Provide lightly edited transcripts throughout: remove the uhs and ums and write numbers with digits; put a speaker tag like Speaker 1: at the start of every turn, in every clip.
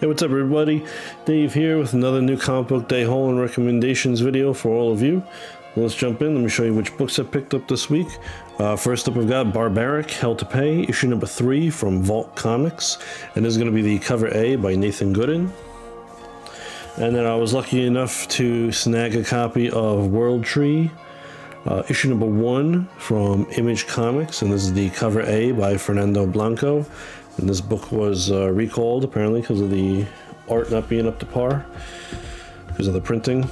Speaker 1: Hey, what's up everybody? Dave here with another new comic book day haul and recommendations video for all of you. Let's jump in. Let me show you which books I picked up this week. First up, I've got Barbaric, Hell to Pay, issue number 3 from Vault Comics. And this is going to be the cover A by Nathan Gooden. And then I was lucky enough to snag a copy of World Tree, issue number 1 from Image Comics. And this is the cover A by Fernando Blanco. And this book was recalled apparently because of the art not being up to par, because of the printing.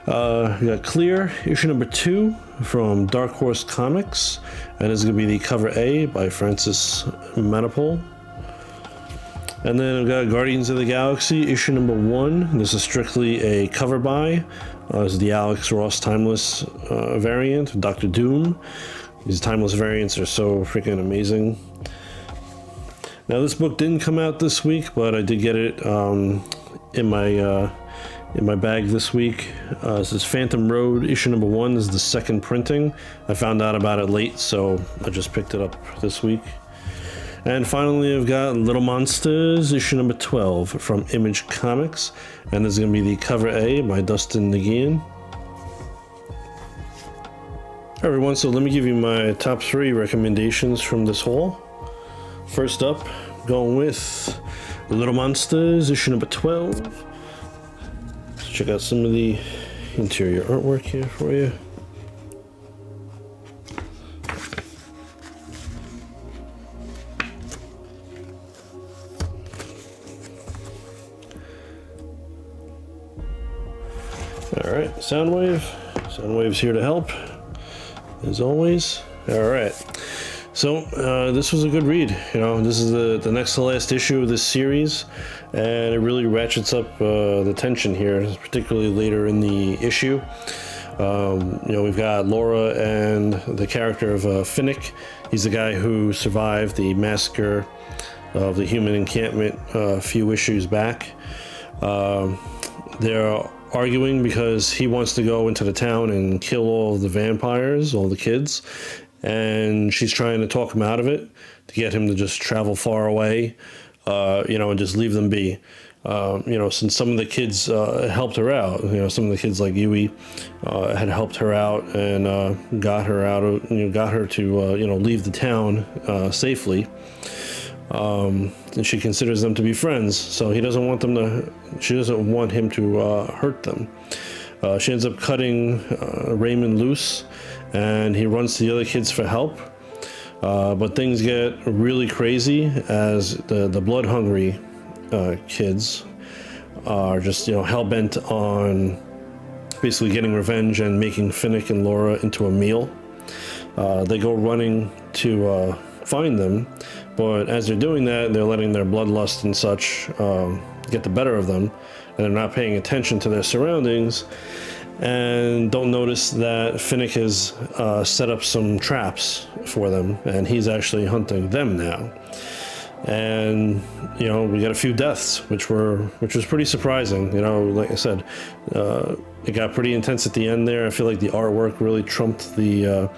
Speaker 1: We got Clear, issue number 2 from Dark Horse Comics, and this is going to be the cover A by Francis Manapul. And then I've got Guardians of the Galaxy, issue number 1. This is strictly a cover by. This is the Alex Ross Timeless variant, Doctor Doom. These Timeless variants are so freaking amazing. Now this book didn't come out this week, but I did get it in my bag this week. This is Phantom Road, issue number 1. This is the second printing. I found out about it late, so I just picked it up this week. And finally, I've got Little Monsters, issue number 12 from Image Comics, and this is going to be the cover A by Dustin Nguyen. Alright everyone, so let me give you my top 3 recommendations from this haul. First up, going with Little Monsters, issue number 12. Let's check out some of the interior artwork here for you. Alright, Soundwave's here to help, as always. Alright. So this was a good read. You know, this is the next to last issue of this series, and it really ratchets up the tension here, particularly later in the issue. You know, we've got Laura and the character of Finnick. He's the guy who survived the massacre of the human encampment a few issues back. They're arguing because he wants to go into the town and kill all the vampires, all the kids. And she's trying to talk him out of it, to get him to just travel far away, you know, and just leave them be. You know, since some of the kids helped her out, you know, some of the kids like Yui had helped her out and got her out of, you know, got her to, you know, leave the town safely. And she considers them to be friends, so he doesn't want them to, she doesn't want him to hurt them. She ends up cutting Raymond loose, and he runs to the other kids for help. But things get really crazy as the blood-hungry kids are just, you know, hell-bent on basically getting revenge and making Finnick and Laura into a meal. They go running to find them, but as they're doing that, they're letting their bloodlust and such get the better of them, and they're not paying attention to their surroundings, and don't notice that Finnick has set up some traps for them, and he's actually hunting them now. And you know, we got a few deaths, which was pretty surprising. You know, like I said, it got pretty intense at the end there. I feel like the artwork really trumped the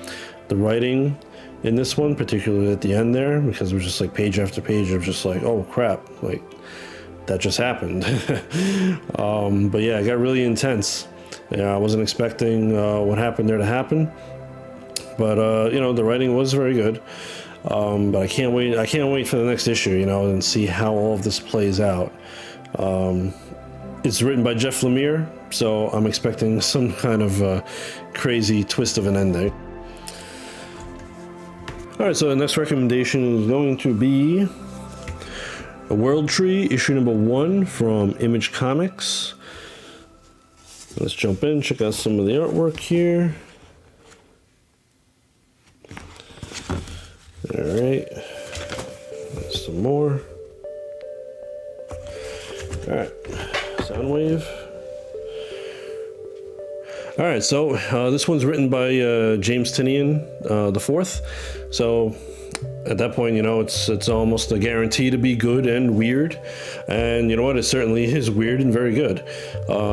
Speaker 1: writing in this one, particularly at the end there, because it was just like page after page of just like, oh crap, like that just happened. But yeah, it got really intense. Yeah, I wasn't expecting what happened there to happen, but you know, the writing was very good. But I can't wait for the next issue, you know, and see how all of this plays out. It's written by Jeff Lemire, so I'm expecting some kind of crazy twist of an ending. Alright, so the next recommendation is going to be a World Tree, issue number 1 from Image Comics. Let's jump in, check out some of the artwork here. Alright, there's some more. Alright, Soundwave. Alright, so this one's written by James Tynion the fourth. So at that point, you know, it's almost a guarantee to be good and weird. And you know what? It certainly is weird and very good.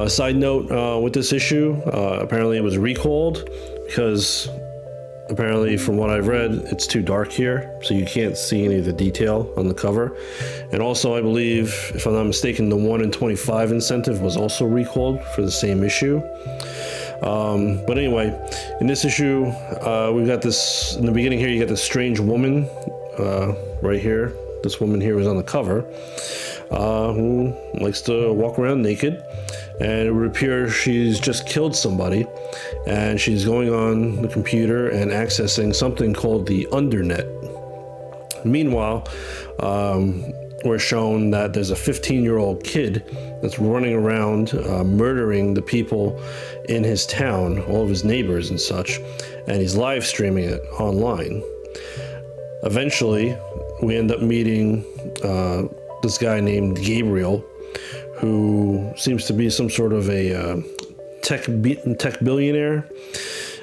Speaker 1: Side note with this issue, apparently it was recalled because apparently, from what I've read, it's too dark here, so you can't see any of the detail on the cover. And also, I believe, if I'm not mistaken, the 1 in 25 incentive was also recalled for the same issue. But anyway, in this issue, we've got this, in the beginning here, you got this strange woman right here. This woman here is on the cover, who likes to walk around naked. And it would appear she's just killed somebody, and she's going on the computer and accessing something called the Undernet. Meanwhile, we're shown that there's a 15-year-old kid that's running around murdering the people in his town, all of his neighbors and such, and he's live streaming it online. Eventually, we end up meeting this guy named Gabriel, who seems to be some sort of a tech billionaire,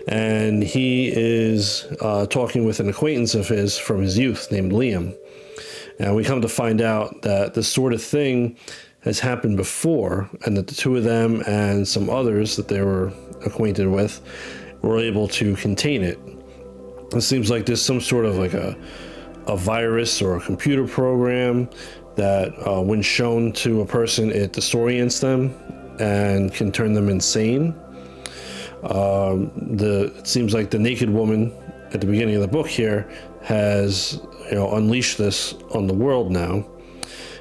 Speaker 1: and he is talking with an acquaintance of his from his youth named Liam. And we come to find out that this sort of thing has happened before, and that the two of them and some others that they were acquainted with were able to contain it. It seems like there's some sort of like a virus or a computer program that when shown to a person, it disorients them and can turn them insane. It seems like the naked woman at the beginning of the book here has, unleashed this on the world now.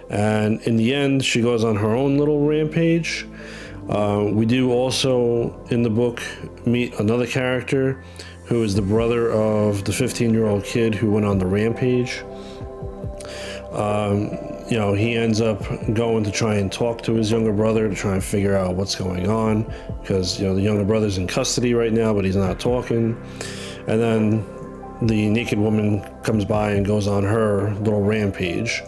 Speaker 1: And in the end, she goes on her own little rampage. We do also in the book meet another character who is the brother of the 15-year-old kid who went on the rampage. He ends up going to try and talk to his younger brother to try and figure out what's going on, because, the younger brother's in custody right now, but he's not talking. And then the naked woman comes by and goes on her little rampage.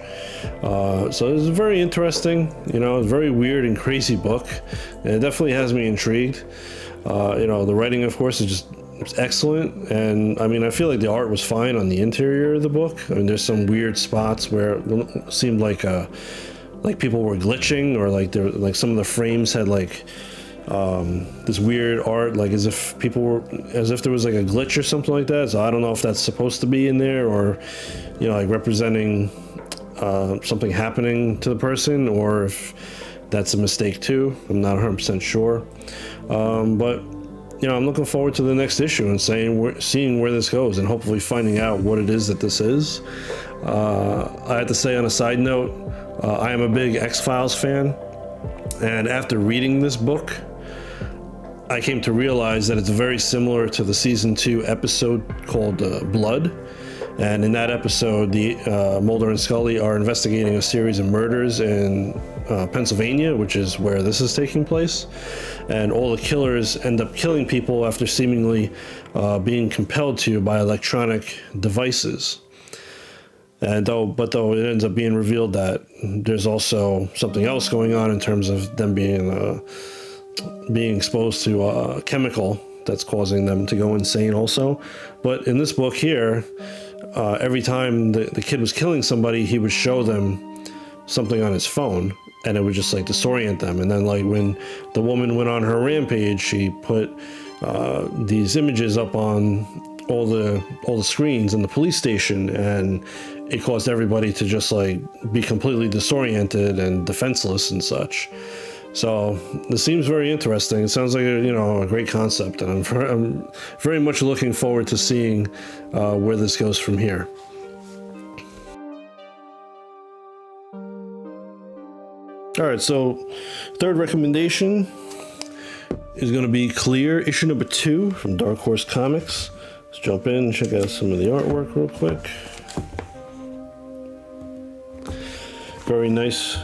Speaker 1: So it's very interesting, a very weird and crazy book. And it definitely has me intrigued. The writing, of course, is it's excellent, and I feel like the art was fine on the interior of the book. There's some weird spots where it seemed like people were glitching, or like some of the frames had this weird art, as if there was like a glitch or something like that. So I don't know if that's supposed to be in there, or representing something happening to the person, or if that's a mistake too. I'm not 100% sure, but I'm looking forward to the next issue and seeing where this goes, and hopefully finding out what it is that this is. I have to say, on a side note, I am a big X-Files fan, and after reading this book, I came to realize that it's very similar to the season 2 episode called Blood. And in that episode, Mulder and Scully are investigating a series of murders in Pennsylvania, which is where this is taking place. And all the killers end up killing people after seemingly being compelled to by electronic devices. And though it ends up being revealed that there's also something else going on in terms of them being exposed to a chemical that's causing them to go insane also. But in this book here, every time the kid was killing somebody, he would show them something on his phone, and it would just disorient them. And then when the woman went on her rampage, she put these images up on all the screens in the police station, and it caused everybody to just be completely disoriented and defenseless and such. So this seems very interesting. It sounds like a great concept, and I'm very much looking forward to seeing where this goes from here. All right, so third recommendation is going to be Clear, issue number 2 from Dark Horse Comics. Let's jump in and check out some of the artwork real quick. Very nice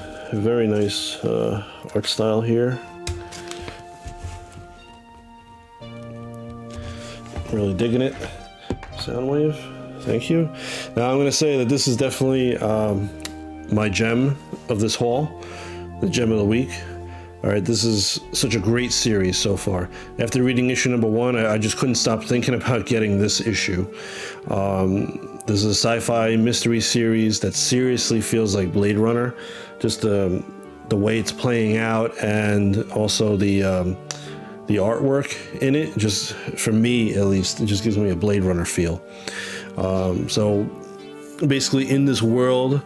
Speaker 1: art style here. Really digging it. Soundwave, thank you. Now I'm going to say that this is definitely my gem of this haul, the gem of the week. All right, this is such a great series so far. After reading issue number 1, I just couldn't stop thinking about getting this issue. This is a sci-fi mystery series that seriously feels like Blade Runner. Just the way it's playing out, and also the the artwork in it, just for me at least, it just gives me a Blade Runner feel. So basically in this world,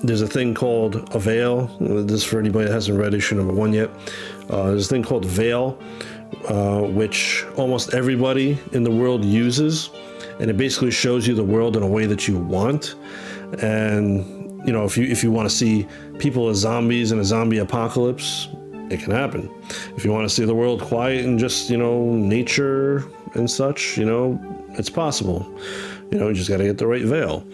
Speaker 1: there's a thing called a veil. This for anybody that hasn't read issue number 1 yet. There's a thing called veil, which almost everybody in the world uses, and it basically shows you the world in a way that you want. And you know, if you want to see people as zombies in a zombie apocalypse, it can happen. If you want to see the world quiet and just, you know, nature and such, you know, it's possible. You know, you just got to get the right veil.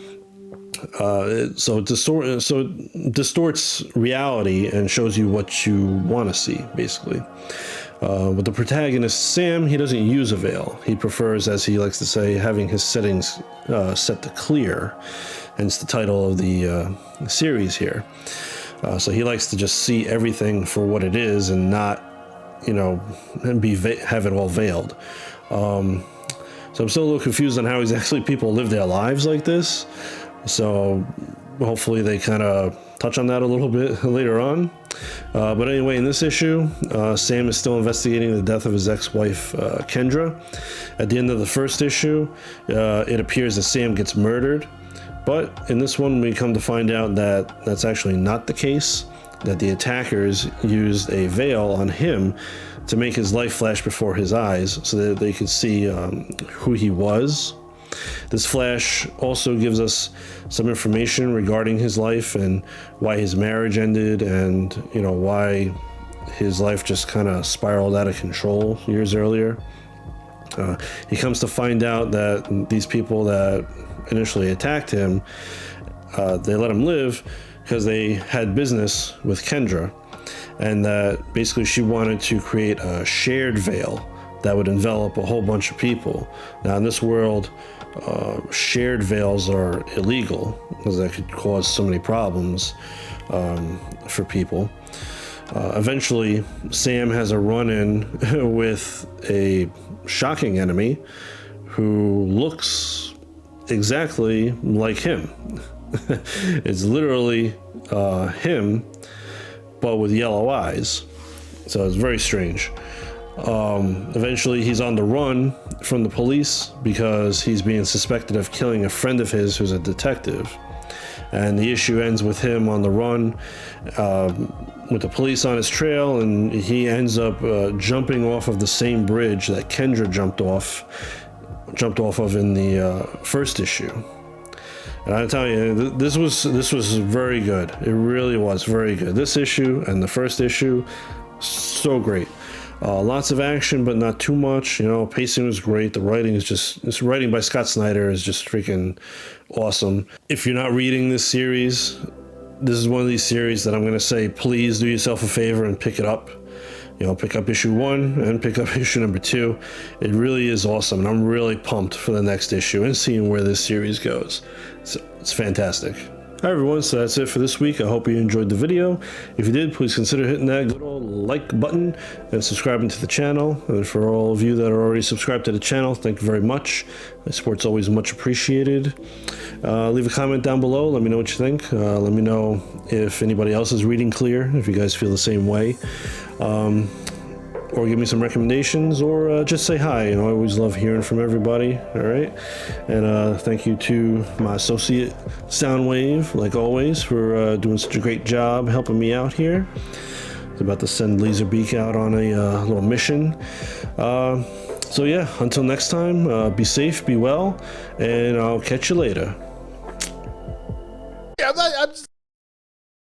Speaker 1: So it distorts reality and shows you what you want to see, basically. But the protagonist, Sam, he doesn't use a veil. He prefers, as he likes to say, having his settings set to clear, hence the title of the series here. So he likes to just see everything for what it is and not, you know, have it all veiled. So I'm still a little confused on how exactly people live their lives like this. So hopefully they kind of touch on that a little bit later on. But anyway, in this issue, Sam is still investigating the death of his ex-wife, Kendra. At the end of the first issue, it appears that Sam gets murdered. But in this one, we come to find out that that's actually not the case, that the attackers used a veil on him to make his life flash before his eyes so that they could see who he was. This flash also gives us some information regarding his life and why his marriage ended, and, you know, why his life just kind of spiraled out of control years earlier. He comes to find out that these people that initially attacked him, they let him live because they had business with Kendra, and that basically she wanted to create a shared veil that would envelop a whole bunch of people. Now in this world, shared veils are illegal because that could cause so many problems for people. Eventually, Sam has a run-in with a shocking enemy who looks exactly like him. It's literally him, but with yellow eyes. So it's very strange. Eventually, he's on the run from the police because he's being suspected of killing a friend of his who's a detective. And the issue ends with him on the run with the police on his trail, and he ends up jumping off of the same bridge that Kendra jumped off of in the first issue. And I tell you, this was very good. It really was very good. This issue and the first issue, so great. Lots of action, but not too much. You know, pacing was great. The writing is this writing by Scott Snyder is just freaking awesome. If you're not reading this series, this is one of these series that I'm going to say, please do yourself a favor and pick it up. You know, pick up issue 1 and pick up issue number 2. It really is awesome, and I'm really pumped for the next issue and seeing where this series goes. It's fantastic. Hi everyone, so that's it for this week. I hope you enjoyed the video. If you did, please consider hitting that good old like button and subscribing to the channel. And for all of you that are already subscribed to the channel, thank you very much. My support's always much appreciated. Leave a comment down below. Let me know what you think. Let me know if anybody else is reading clear, if you guys feel the same way. Or give me some recommendations, or just say hi. You know, I always love hearing from everybody. All right, and thank you to my associate Soundwave, like always, for doing such a great job helping me out here. I was about to send Laserbeak out on a little mission. So yeah, until next time, be safe, be well, and I'll catch you later.
Speaker 2: Yeah, I'm just